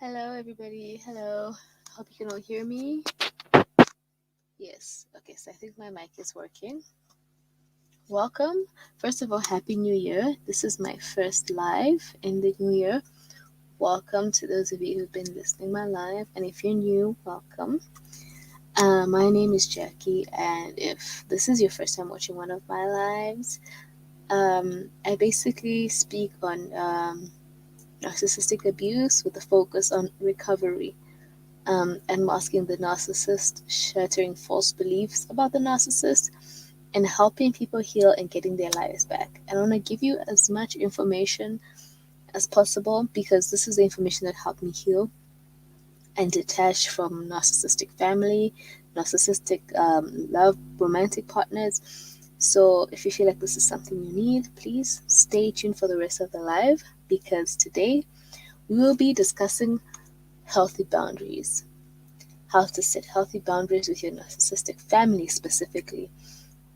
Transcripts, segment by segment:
Hello, everybody. Hello. Hope you can all hear me. Yes. Okay, so I think my mic is working. Welcome. First of all, Happy New Year. This is my first live in the new year. Welcome to those of you who've been listening my live. And if you're new, welcome. My name is Jackie, and if this is your first time watching one of my lives, I basically speak on narcissistic abuse with a focus on recovery. And masking the narcissist, shattering false beliefs about the narcissist, and helping people heal and getting their lives back. And I want to give you as much information as possible because this is the information that helped me heal and detach from narcissistic family, narcissistic love, romantic partners. So if you feel like this is something you need, please stay tuned for the rest of the live because today we will be discussing healthy boundaries. How to set healthy boundaries with your narcissistic family specifically,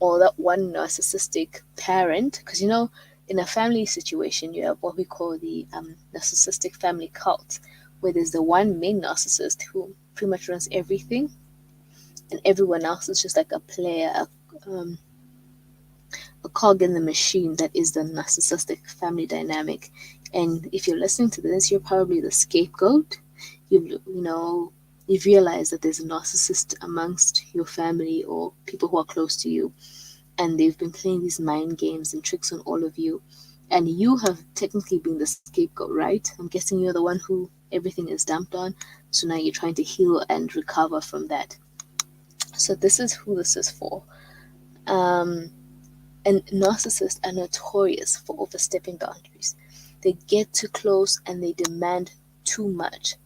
or that one narcissistic parent. Because in a family situation, you have what we call the narcissistic family cult, where there's the one main narcissist who pretty much runs everything, and everyone else is just like a player, a cog in the machine that is the narcissistic family dynamic. And if you're listening to this, you're probably the scapegoat. You've realized that there's a narcissist amongst your family or people who are close to you, and they've been playing these mind games and tricks on all of you. And you have technically been the scapegoat, right? I'm guessing you're the one who everything is dumped on. So now you're trying to heal and recover from that. So this is who this is for. And narcissists are notorious for overstepping boundaries. They get too close and they demand too much.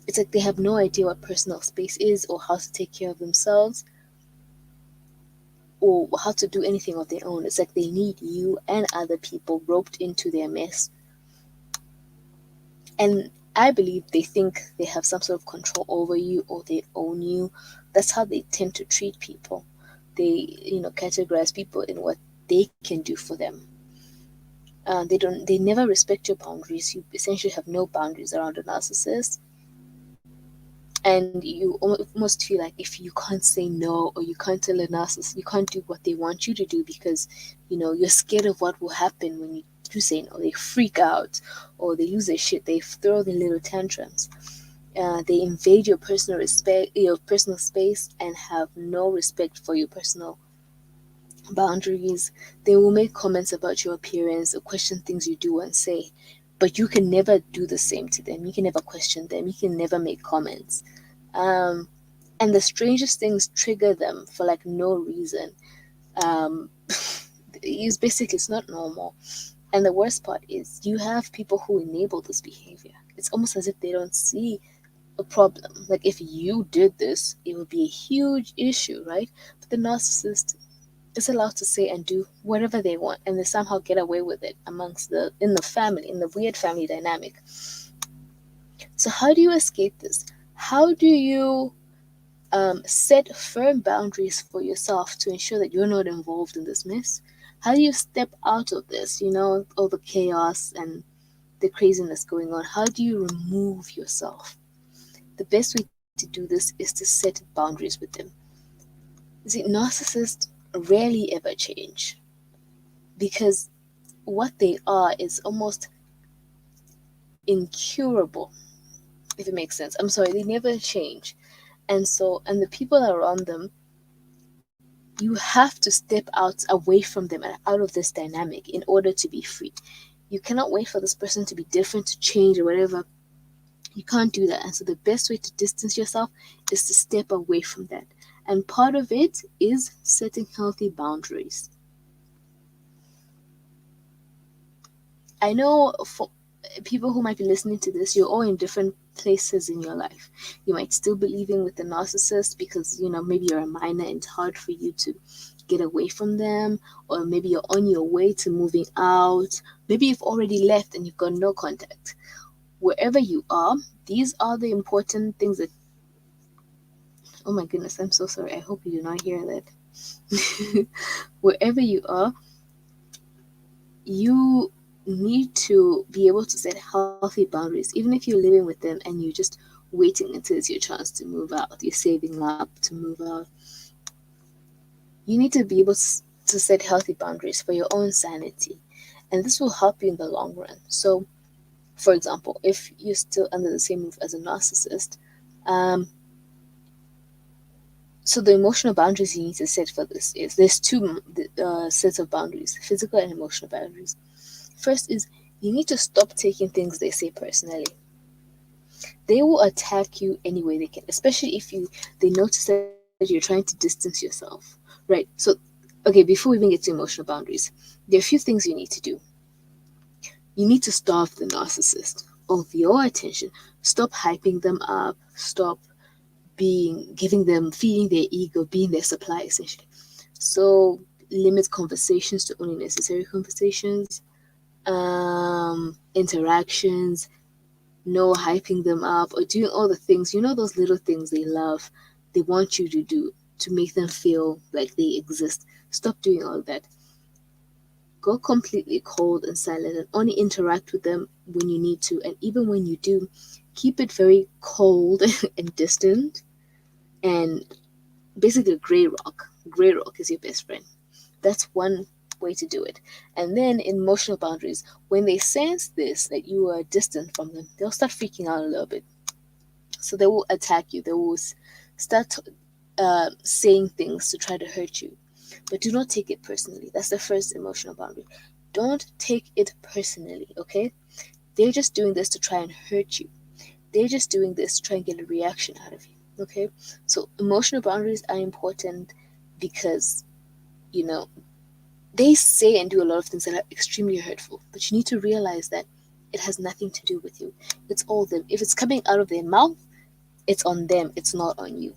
It's like they have no idea what personal space is or how to take care of themselves or how to do anything of their own. It's like they need you and other people roped into their mess. And I believe they think they have some sort of control over you or they own you. That's how they tend to treat people. They, categorize people in what they can do for them. They never respect your boundaries. You essentially have no boundaries around a narcissist. And you almost feel like if you can't say no or you can't tell a narcissist, you can't do what they want you to do because, you're scared of what will happen when you do say no. They freak out or they lose their shit. They throw their little tantrums. They invade your personal space, and have no respect for your personal boundaries. They will make comments about your appearance or question things you do and say, but you can never do the same to them. You can never question them. You can never make comments. And the strangest things trigger them for like no reason. It's not normal. And the worst part is you have people who enable this behavior. It's almost as if they don't see a problem. Like if you did this, it would be a huge issue, right? But the narcissist is allowed to say and do whatever they want, and they somehow get away with it in the family, in the weird family dynamic. So how do you escape this? How do you set firm boundaries for yourself to ensure that you're not involved in this mess? How do you step out of this, all the chaos and the craziness going on? How do you remove yourself? The best way to do this is to set boundaries with them. See, narcissists rarely ever change because what they are is almost incurable, if it makes sense. I'm sorry, they never change. And the people around them, you have to step out away from them and out of this dynamic in order to be free. You cannot wait for this person to be different, to change or whatever. You can't do that. And so the best way to distance yourself is to step away from that. And part of it is setting healthy boundaries. I know for people who might be listening to this, you're all in different places in your life. You might still be living with the narcissist because, maybe you're a minor and it's hard for you to get away from them, or maybe you're on your way to moving out. Maybe you've already left and you've got no contact. Wherever you are, these are the important things that... Oh my goodness, I'm so sorry. I hope you do not hear that. Wherever you are, you need to be able to set healthy boundaries, even if you're living with them and you're just waiting until it's your chance to move out, you're saving up to move out. You need to be able to set healthy boundaries for your own sanity, and this will help you in the long run. So, for example, if you're still under the same roof as a narcissist, um, so the emotional boundaries you need to set for this is there's two sets of boundaries: physical and emotional boundaries. First is you need to stop taking things they say personally. They will attack you any way they can, especially if they notice that you're trying to distance yourself, right? So, okay, before we even get to emotional boundaries, there are a few things you need to do. You need to starve the narcissist of your attention. Stop hyping them up. Stop giving them, feeding their ego, being their supply essentially. So limit conversations to only necessary conversations, interactions, no hyping them up or doing all the things, those little things they love, they want you to do to make them feel like they exist. Stop doing all that. Go completely cold and silent and only interact with them when you need to. And even when you do, keep it very cold and distant. And basically, gray rock. Gray rock is your best friend. That's one way to do it. And then emotional boundaries. When they sense this, that you are distant from them, they'll start freaking out a little bit. So they will attack you. They will start saying things to try to hurt you. But do not take it personally. That's the first emotional boundary. Don't take it personally, okay? They're just doing this to try and hurt you. They're just doing this to try and get a reaction out of you, okay? So emotional boundaries are important because, you know, they say and do a lot of things that are extremely hurtful. But you need to realize that it has nothing to do with you. It's all them. If it's coming out of their mouth, it's on them. It's not on you.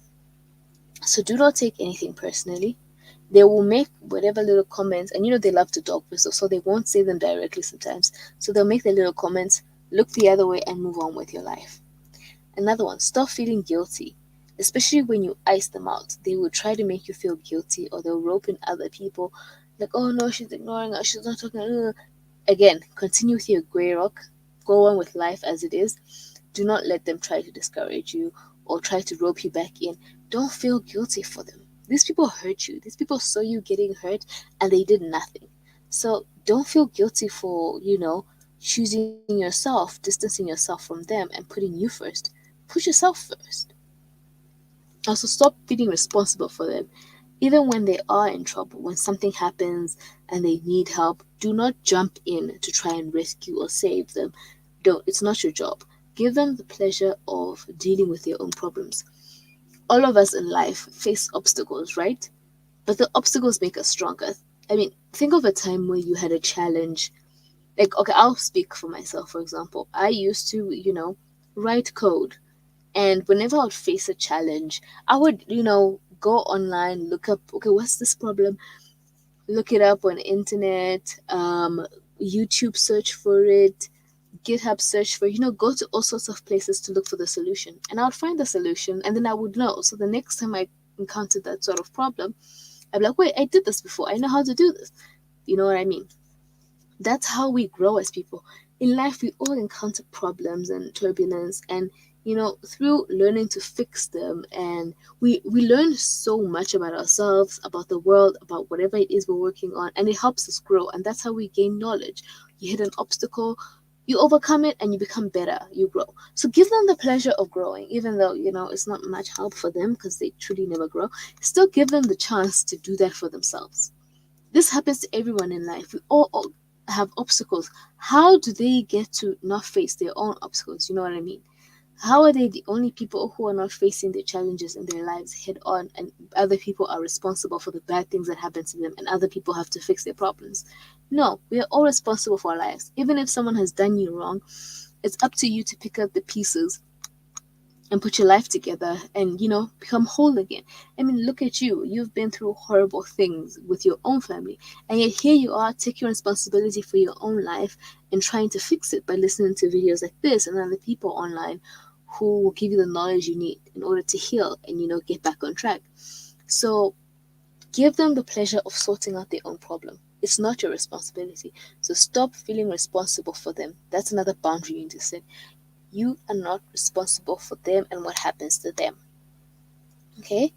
So do not take anything personally. They will make whatever little comments, and they love to dog whistle, so they won't say them directly sometimes. So they'll make their little comments, look the other way, and move on with your life. Another one, stop feeling guilty. Especially when you ice them out, they will try to make you feel guilty, or they'll rope in other people, like, oh no, she's ignoring us, she's not talking. Again, continue with your gray rock, go on with life as it is. Do not let them try to discourage you or try to rope you back in. Don't feel guilty for them. These people hurt you. These people saw you getting hurt and they did nothing. So don't feel guilty for, choosing yourself, distancing yourself from them and putting you first. Put yourself first. Also, stop feeling responsible for them. Even when they are in trouble, when something happens and they need help, do not jump in to try and rescue or save them. Don't. It's not your job. Give them the pleasure of dealing with their own problems. All of us in life face obstacles, right? But the obstacles make us stronger. I mean, think of a time where you had a challenge. Like, okay, I'll speak for myself, for example. I used to, write code. And whenever I would face a challenge, I would, go online, look up, okay, what's this problem? Look it up on internet, YouTube search for it, GitHub search for, go to all sorts of places to look for the solution. And I would find the solution and then I would know. So the next time I encountered that sort of problem, I'd be like, wait, I did this before. I know how to do this. You know what I mean? That's how we grow as people. In life, we all encounter problems and turbulence, and through learning to fix them, and we learn so much about ourselves, about the world, about whatever it is we're working on, and it helps us grow. And that's how we gain knowledge. You hit an obstacle, you overcome it, and you become better, you grow. So give them the pleasure of growing, even though it's not much help for them because they truly never grow. Still give them the chance to do that for themselves. This happens to everyone in life. We all have obstacles. How do they get to not face their own obstacles? You know what I mean? How are they the only people who are not facing their challenges in their lives head on, and other people are responsible for the bad things that happen to them, and other people have to fix their problems? No, we are all responsible for our lives. Even if someone has done you wrong, it's up to you to pick up the pieces and put your life together and, become whole again. I mean, look at you. You've been through horrible things with your own family. And yet here you are taking responsibility for your own life and trying to fix it by listening to videos like this and other people online who will give you the knowledge you need in order to heal and, get back on track. So give them the pleasure of sorting out their own problem. It's not your responsibility. So stop feeling responsible for them. That's another boundary you need to set. You are not responsible for them and what happens to them. Okay?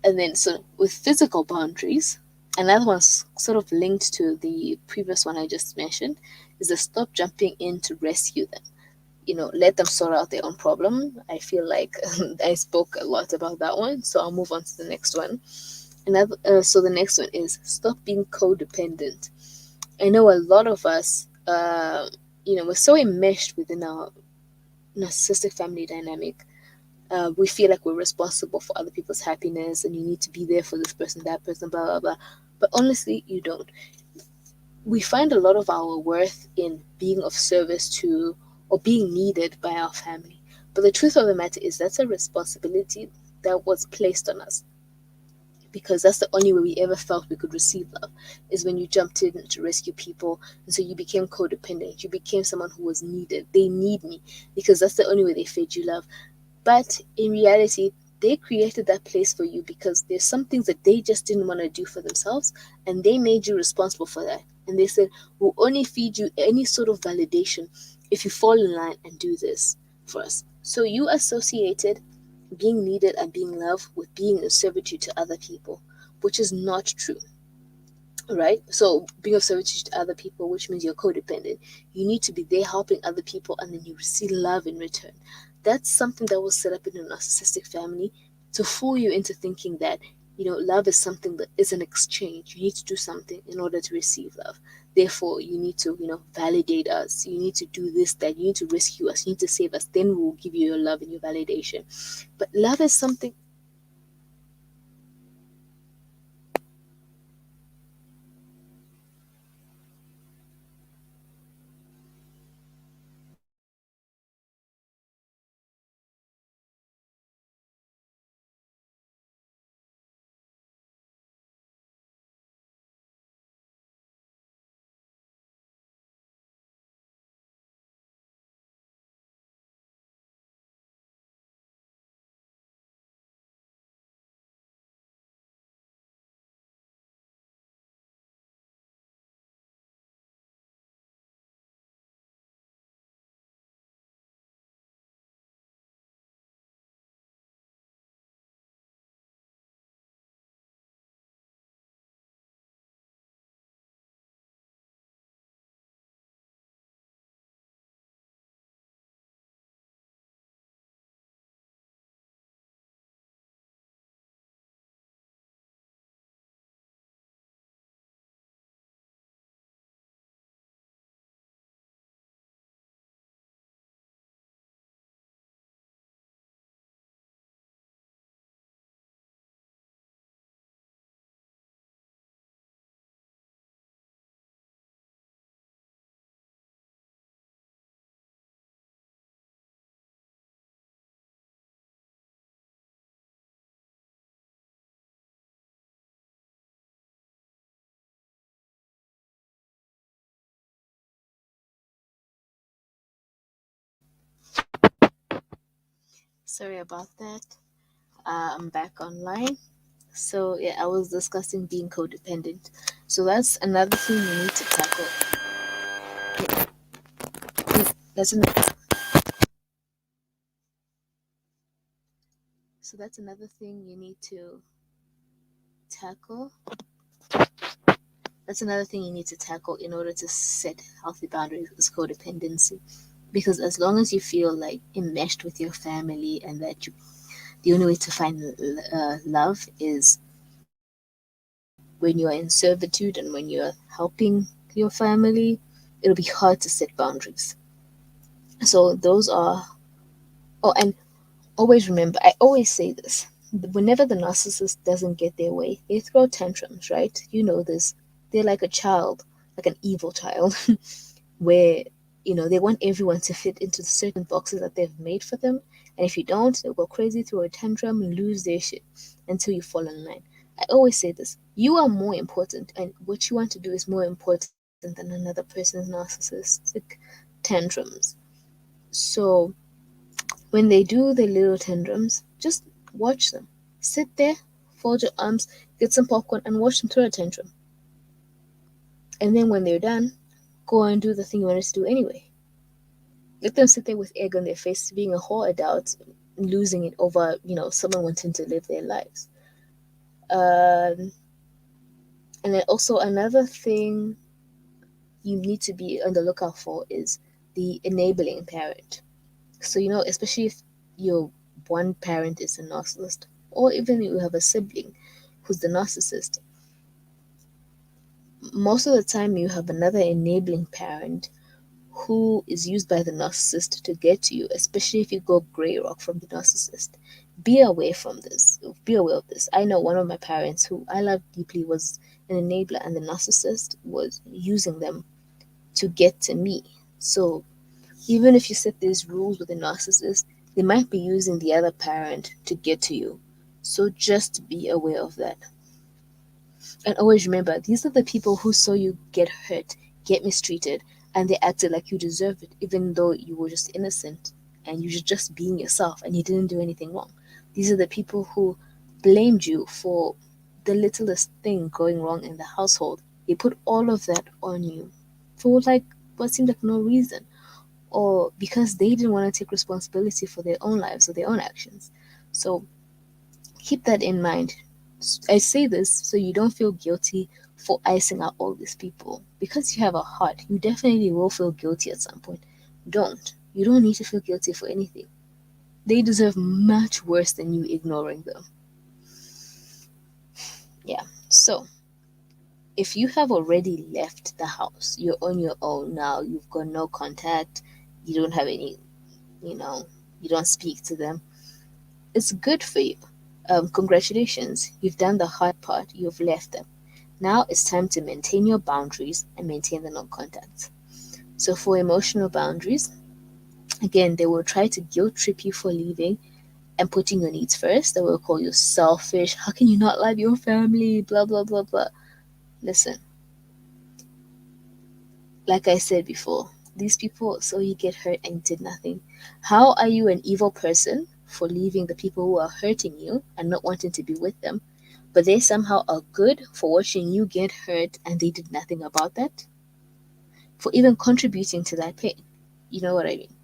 And then, so with physical boundaries, another one's sort of linked to the previous one I just mentioned, is to stop jumping in to rescue them. Let them sort out their own problem. I feel like I spoke a lot about that one, so I'll move on to the next one. So the next one is stop being codependent. I know a lot of us, we're so enmeshed within our narcissistic family dynamic. We feel like we're responsible for other people's happiness, and you need to be there for this person, that person, blah blah blah. But honestly, you don't. We find a lot of our worth in being of service to or being needed by our family. But the truth of the matter is that's a responsibility that was placed on us, because that's the only way we ever felt we could receive love, is when you jumped in to rescue people. And so you became codependent. You became someone who was needed. They need me, because that's the only way they fed you love. But in reality, they created that place for you because there's some things that they just didn't want to do for themselves, and they made you responsible for that. And they said, we'll only feed you any sort of validation if you fall in line and do this for us. So you associated being needed and being loved with being in servitude to other people, which is not true. Right? So being of servitude to other people, which means you're codependent. You need to be there helping other people, and then you receive love in return. That's something that was set up in a narcissistic family to fool you into thinking that, love is something that is an exchange. You need to do something in order to receive love. Therefore, you need to, validate us. You need to do this, that. You need to rescue us. You need to save us. Then we'll give you your love and your validation. But love is something. Sorry about that. I'm back online. So yeah, I was discussing being codependent. So that's another thing you need to tackle. That's an, so that's another thing you need to tackle. That's another thing you need to tackle in order to set healthy boundaries, is codependency. Because as long as you feel like enmeshed with your family, and that the only way to find love is when you are in servitude and when you are helping your family, it'll be hard to set boundaries. So those are. Oh, and always remember, I always say this: whenever the narcissist doesn't get their way, they throw tantrums, right? You know this. They're like a child, like an evil child, where they want everyone to fit into certain boxes that they've made for them. And if you don't, they'll go crazy, throw a tantrum, and lose their shit until you fall in line. I always say this: you are more important, and what you want to do is more important than another person's narcissistic tantrums. So when they do their little tantrums, just watch them. Sit there, fold your arms, get some popcorn, and watch them throw a tantrum. And then when they're done, go and do the thing you wanted to do anyway. Let them sit there with egg on their face, being a whole adult, losing it over, someone wanting to live their lives. Um, and then also another thing you need to be on the lookout for is the enabling parent. So, especially if your one parent is a narcissist, or even you have a sibling who's the narcissist, most of the time you have another enabling parent who is used by the narcissist to get to you, especially if you go gray rock from the narcissist. Be aware from this. Be aware of this. I know one of my parents who I love deeply was an enabler, and the narcissist was using them to get to me. So even if you set these rules with a narcissist, they might be using the other parent to get to you. So just be aware of that. And always remember, these are the people who saw you get hurt, get mistreated, and they acted like you deserved it, even though you were just innocent and you were just being yourself and you didn't do anything wrong. These are the people who blamed you for the littlest thing going wrong in the household. They put all of that on you for like what seemed like no reason, or because they didn't want to take responsibility for their own lives or their own actions. So keep that in mind. I say this so you don't feel guilty for icing out all these people. Because you have a heart, you definitely will feel guilty at some point. Don't. You don't need to feel guilty for anything. They deserve much worse than you ignoring them. Yeah. So, if you have already left the house, you're on your own now, you've got no contact, you don't have any, you know, you don't speak to them, it's good for you. Congratulations, you've done the hard part, you've left them. Now it's time to maintain your boundaries and maintain the no contact. So, for emotional boundaries, again, they will try to guilt trip you for leaving and putting your needs first. They will call you selfish. How can you not love your family? Blah, blah, blah, blah. Listen, like I said before, these people saw you get hurt and did nothing. How are you an evil person for leaving the people who are hurting you and not wanting to be with them, but they somehow are good for watching you get hurt and they did nothing about that? For even contributing to that pain. You know what I mean?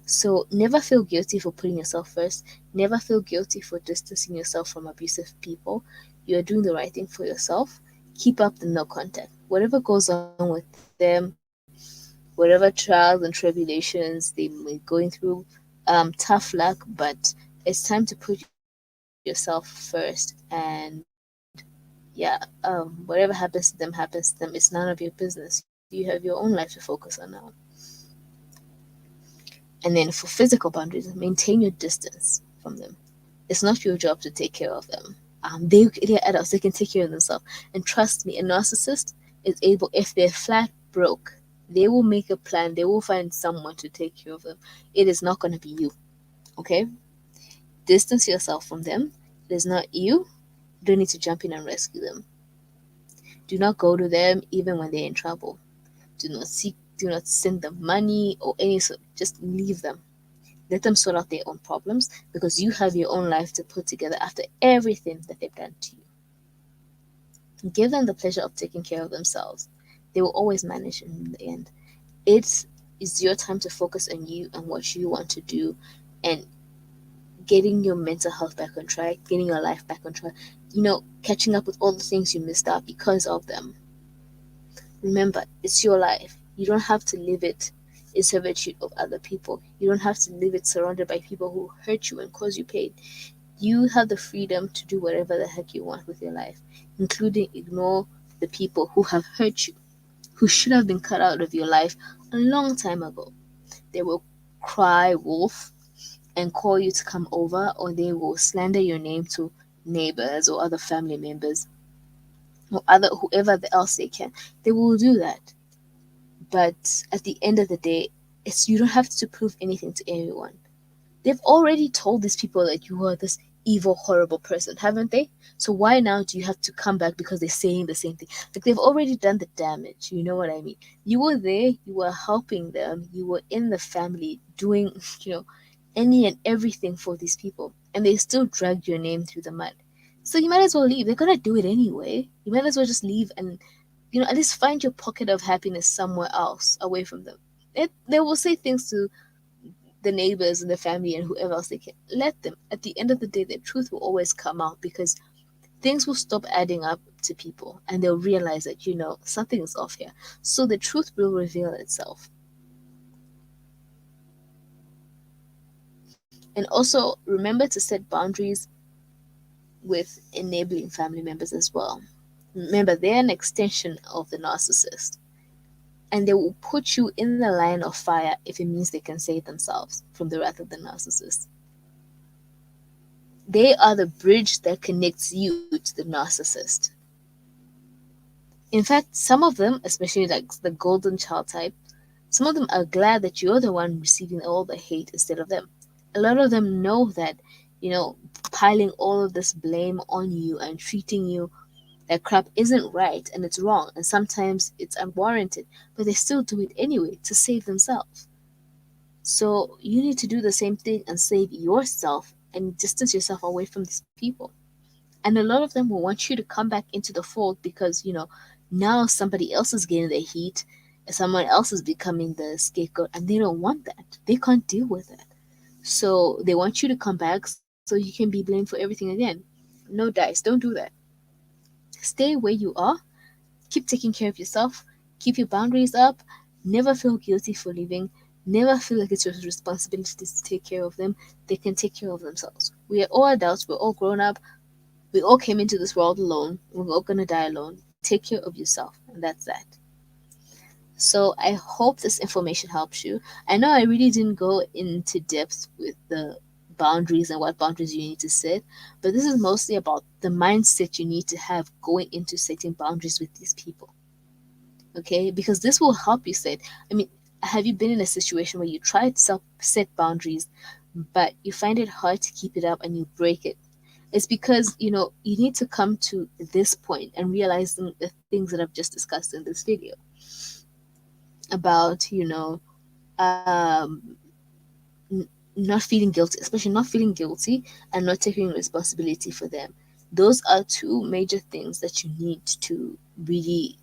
So never feel guilty for putting yourself first. Never feel guilty for distancing yourself from abusive people. You are doing the right thing for yourself. Keep up the no contact. Whatever goes on with them, whatever trials and tribulations they may be going through, tough luck, but it's time to put yourself first. And yeah, whatever happens to them happens to them. It's none of your business. You have your own life to focus on now. And then for physical boundaries, maintain your distance from them. It's not your job to take care of them. They're adults, they can take care of themselves. And trust me, a narcissist is able, if they're flat broke, they will make a plan. They will find someone to take care of them. It is not going to be you. Okay? Distance yourself from them. It is not you. You don't need to jump in and rescue them. Do not go to them even when they're in trouble. Do not send them money or any sort. Just leave them. Let them sort out their own problems because you have your own life to put together after everything that they've done to you. Give them the pleasure of taking care of themselves. They will always manage in the end. It is your time to focus on you and what you want to do and getting your mental health back on track, getting your life back on track, catching up with all the things you missed out because of them. Remember, it's your life. You don't have to live it in servitude of other people. You don't have to live it surrounded by people who hurt you and cause you pain. You have the freedom to do whatever the heck you want with your life, including ignore the people who have hurt you, who should have been cut out of your life a long time ago. They will cry wolf and call you to come over, or they will slander your name to neighbors or other family members or other whoever else they can. They will do that. But at the end of the day, you don't have to prove anything to anyone. They've already told these people that you are this evil, horrible person, haven't they? So why now do you have to come back because they're saying the same thing? Like they've already done the damage, you know what I mean? You were there, you were helping them, you were in the family doing, any and everything for these people, and they still dragged your name through the mud. So you might as well leave. They're gonna do it anyway. You might as well just leave and at least find your pocket of happiness somewhere else away from them. They will say things to the neighbors and the family and whoever else they can. Let them. At the end of the day, the truth will always come out, because things will stop adding up to people and they'll realize that, something is off here. So the truth will reveal itself. And also remember to set boundaries with enabling family members as well. Remember, they're an extension of the narcissist, and they will put you in the line of fire if it means they can save themselves from the wrath of the narcissist. They are the bridge that connects you to the narcissist. In fact, some of them, especially like the golden child type, some of them are glad that you're the one receiving all the hate instead of them. A lot of them know that, piling all of this blame on you and treating you like crap isn't right, and it's wrong, and sometimes it's unwarranted, but they still do it anyway to save themselves. So you need to do the same thing and save yourself and distance yourself away from these people. And a lot of them will want you to come back into the fold because, now somebody else is getting the heat, someone else is becoming the scapegoat, and they don't want that. They can't deal with that. So they want you to come back so you can be blamed for everything again. No, dice, don't do that. Stay where you are. Keep taking care of yourself. Keep your boundaries up. Never feel guilty for leaving. Never feel like it's your responsibility to take care of them. They can take care of themselves. We are all adults. We're all grown up. We all came into this world alone. We're all going to die alone. Take care of yourself. And that's that. So I hope this information helps you. I know I really didn't go into depth with the boundaries and what boundaries you need to set, but this is mostly about the mindset you need to have going into setting boundaries with these people. Okay? Because this will help you set. Have you been in a situation where you try to set boundaries, but you find it hard to keep it up and you break it? It's because, you need to come to this point and realizing the things that I've just discussed in this video about, not feeling guilty, especially not feeling guilty and not taking responsibility for them. Those are two major things that you need to really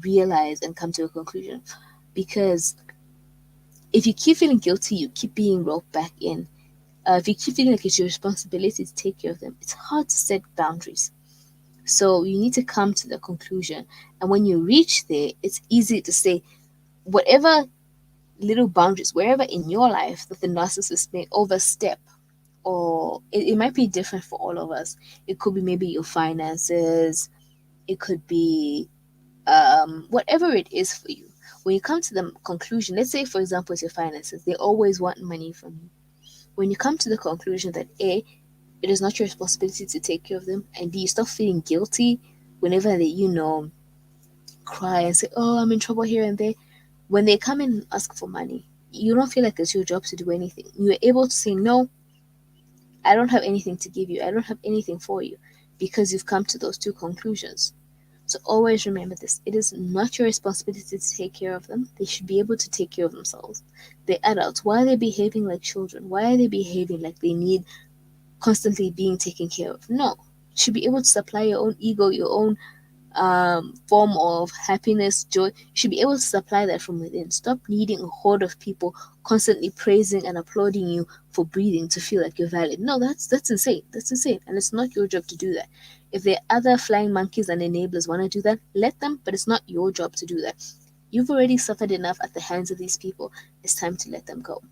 realize and come to a conclusion. Because if you keep feeling guilty, you keep being roped back in. If you keep feeling like it's your responsibility to take care of them, it's hard to set boundaries. So you need to come to the conclusion. And when you reach there, it's easy to say, whatever little boundaries, wherever in your life that the narcissist may overstep, or it might be different for all of us. It could be maybe your finances, it could be whatever it is for you. When you come to the conclusion, let's say for example it's your finances, they always want money from you. When you come to the conclusion that A, it is not your responsibility to take care of them, and B, you stop feeling guilty whenever they, cry and say, oh, I'm in trouble here and there. When they come and ask for money, you don't feel like it's your job to do anything. You're able to say, no, I don't have anything to give you. I don't have anything for you, because you've come to those two conclusions. So always remember this. It is not your responsibility to take care of them. They should be able to take care of themselves. They're adults. Why are they behaving like children? Why are they behaving like they need constantly being taken care of? No. You should be able to supply your own ego, your own form of happiness, joy. You should be able to supply that from within. Stop needing a horde of people constantly praising and applauding you for breathing to feel like you're valid. No, that's insane. That's insane. And it's not your job to do that. If there are other flying monkeys and enablers want to do that, let them, but it's not your job to do that. You've already suffered enough at the hands of these people. It's time to let them go.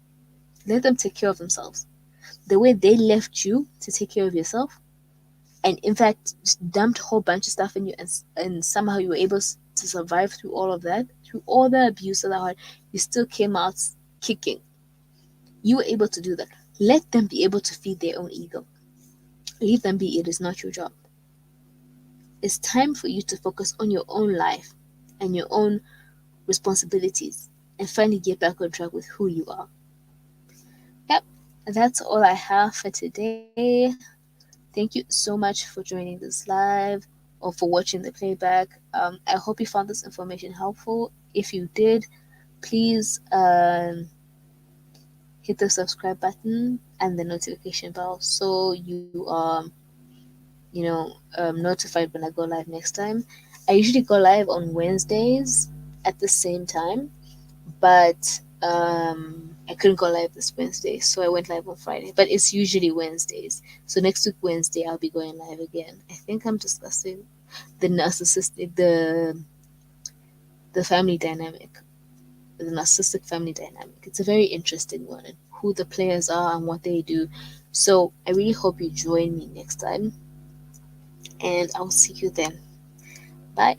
Let them take care of themselves. The way they left you to take care of yourself, and in fact just dumped a whole bunch of stuff in you, and somehow you were able to survive through all of that, through all the abuse of the heart, you still came out kicking. You were able to do that. Let them be able to feed their own ego. Leave them be. It is not your job. It's time for you to focus on your own life and your own responsibilities and finally get back on track with who you are. Yep, that's all I have for today. Thank you so much for joining this live or for watching the playback. I hope you found this information helpful. If you did, please hit the subscribe button and the notification bell so you are notified when I go live next time. I usually go live on Wednesdays at the same time, but I couldn't go live this Wednesday, so I went live on Friday. But it's usually Wednesdays. So next week Wednesday I'll be going live again. I think I'm discussing the the family dynamic, the narcissistic family dynamic. It's a very interesting one, and who the players are and what they do. So I really hope you join me next time, and I'll see you then. Bye.